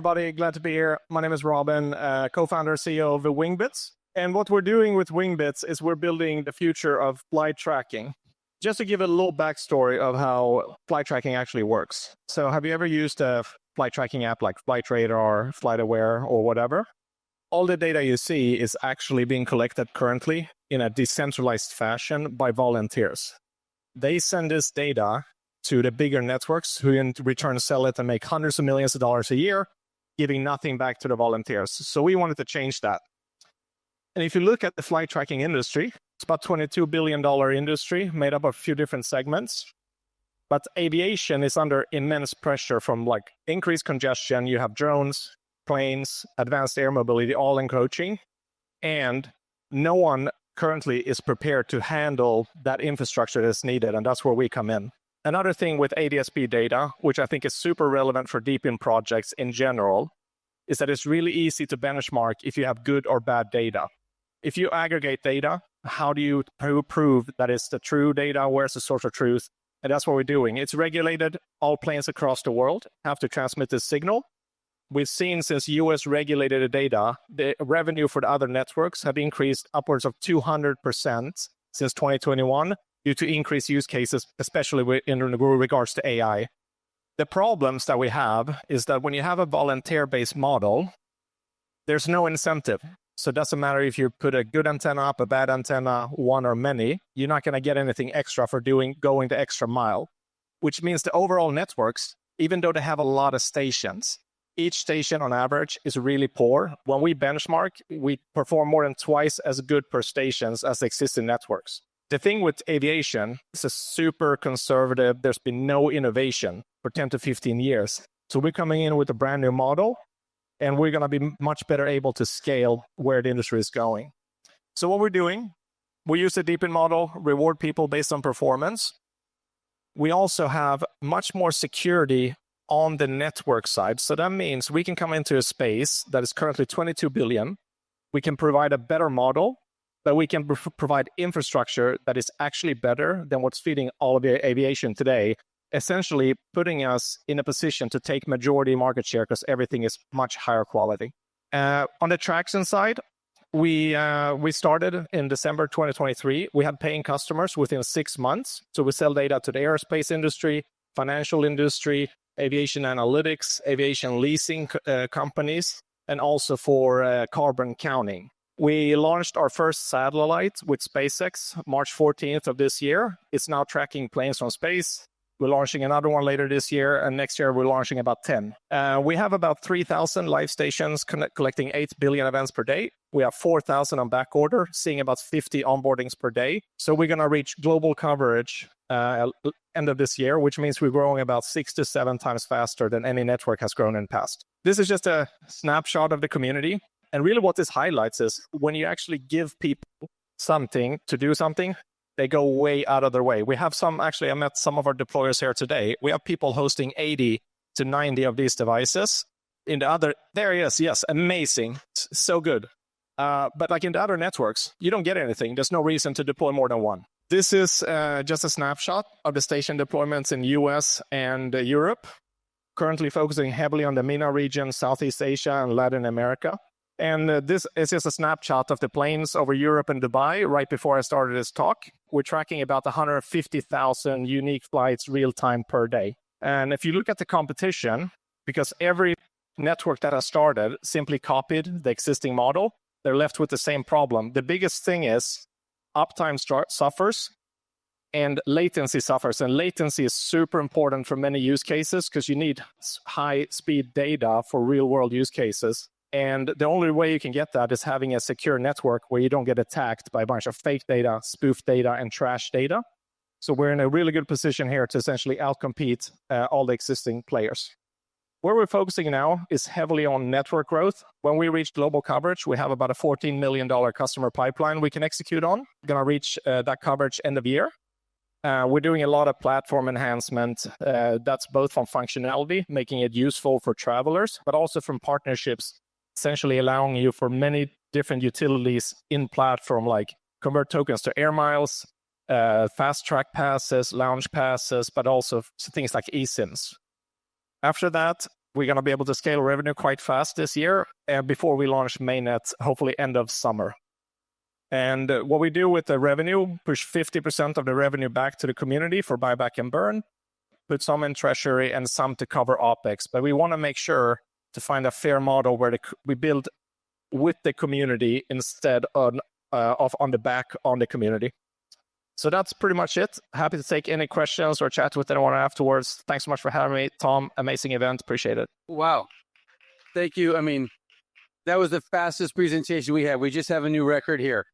everybody. Glad to be here. My name is Robin, co-founder, CEO of Wingbits. And what we're doing with Wingbits is we're building the future of flight tracking. Just to give a little backstory of how flight tracking actually works. So have you ever used a flight tracking app like Flight Radar, FlightAware, or whatever? All the data you see is actually being collected currently in a decentralized fashion by volunteers. They send this data to the bigger networks who in return sell it and make hundreds of millions of dollars a year, giving nothing back to the volunteers. So we wanted to change that. And if you look at the flight tracking industry, it's about $22 billion industry made up of a few different segments. But aviation is under immense pressure from like increased congestion. You have drones, planes, advanced air mobility, all encroaching. And no one currently is prepared to handle that infrastructure that's needed. And that's where we come in. Another thing with ADS-B data, which I think is super relevant for DePIN projects in general, is that it's really easy to benchmark if you have good or bad data. If you aggregate data, how do you prove that it's the true data? Where's the source of truth? And that's what we're doing. It's regulated. All planes across the world have to transmit this signal. We've seen since US regulated the data, the revenue for the other networks have increased upwards of 200% since 2021 due to increased use cases, especially in regards to AI. The problems that we have is that when you have a volunteer-based model, there's no incentive. So it doesn't matter if you put a good antenna up, a bad antenna, one or many, you're not going to get anything extra for going the extra mile, which means the overall networks, even though they have a lot of stations, each station on average is really poor. When we benchmark, we perform more than twice as good per stations as the existing networks. The thing with aviation is a super conservative. There's been no innovation for 10 to 15 years. So we're coming in with a brand new model, and we're going to be much better able to scale where the industry is going. So what we're doing, we use the DePIN model, reward people based on performance. We also have much more security on the network side. So that means we can come into a space that is currently 22 billion. We can provide a better model, but we can provide infrastructure that is actually better than what's feeding all of the aviation today, essentially putting us in a position to take majority market share because everything is much higher quality. On the traction side, we started in December 2023. We had paying customers within 6 months. So we sell data to the aerospace industry, financial industry, aviation analytics, aviation leasing companies, and also for carbon counting. We launched our first satellite with SpaceX March 14th of this year. It's now tracking planes from space. We're launching another one later this year, and next year we're launching about 10. We have about 3,000 live stations collecting 8 billion events per day. We have 4,000 on back order, seeing about 50 onboardings per day. So we're going to reach global coverage end of this year, which means we're growing about 6 to 7 times faster than any network has grown in the past. This is just a snapshot of the community. And really what this highlights is when you actually give people something to do something, they go way out of their way. We have I met some of our deployers here today. We have people hosting 80 to 90 of these devices. In the other, there he is, yes, amazing, so good. But like in the other networks, you don't get anything. There's no reason to deploy more than one. This is just a snapshot of the station deployments in US and Europe, currently focusing heavily on the MENA region, Southeast Asia, and Latin America. And this is just a snapshot of the planes over Europe and Dubai right before I started this talk. We're tracking about 150,000 unique flights real time per day. And if you look at the competition, because every network that has started simply copied the existing model, they're left with the same problem. The biggest thing is uptime suffers and latency suffers. And latency is super important for many use cases because you need high speed data for real world use cases. And the only way you can get that is having a secure network where you don't get attacked by a bunch of fake data, spoof data, and trash data. So we're in a really good position here to essentially outcompete all the existing players. Where we're focusing now is heavily on network growth. When we reach global coverage, we have about a $14 million customer pipeline we can execute on. We're going to reach that coverage end of year. We're doing a lot of platform enhancement. That's both from functionality, making it useful for travelers, but also from partnerships, essentially allowing you for many different utilities in platform, like convert tokens to air miles, fast track passes, lounge passes, but also things like eSIMs. After that, we're going to be able to scale revenue quite fast this year before we launch mainnet, hopefully end of summer. And what we do with the revenue, push 50% of the revenue back to the community for buyback and burn, put some in treasury and some to cover OpEx. But we want to make sure to find a fair model where we build with the community instead of on the back on the community. So that's pretty much it. Happy to take any questions or chat with anyone afterwards. Thanks so much for having me, Tom. Amazing event. Appreciate it. Wow. Thank you. I mean, that was the fastest presentation we had. We just have a new record here.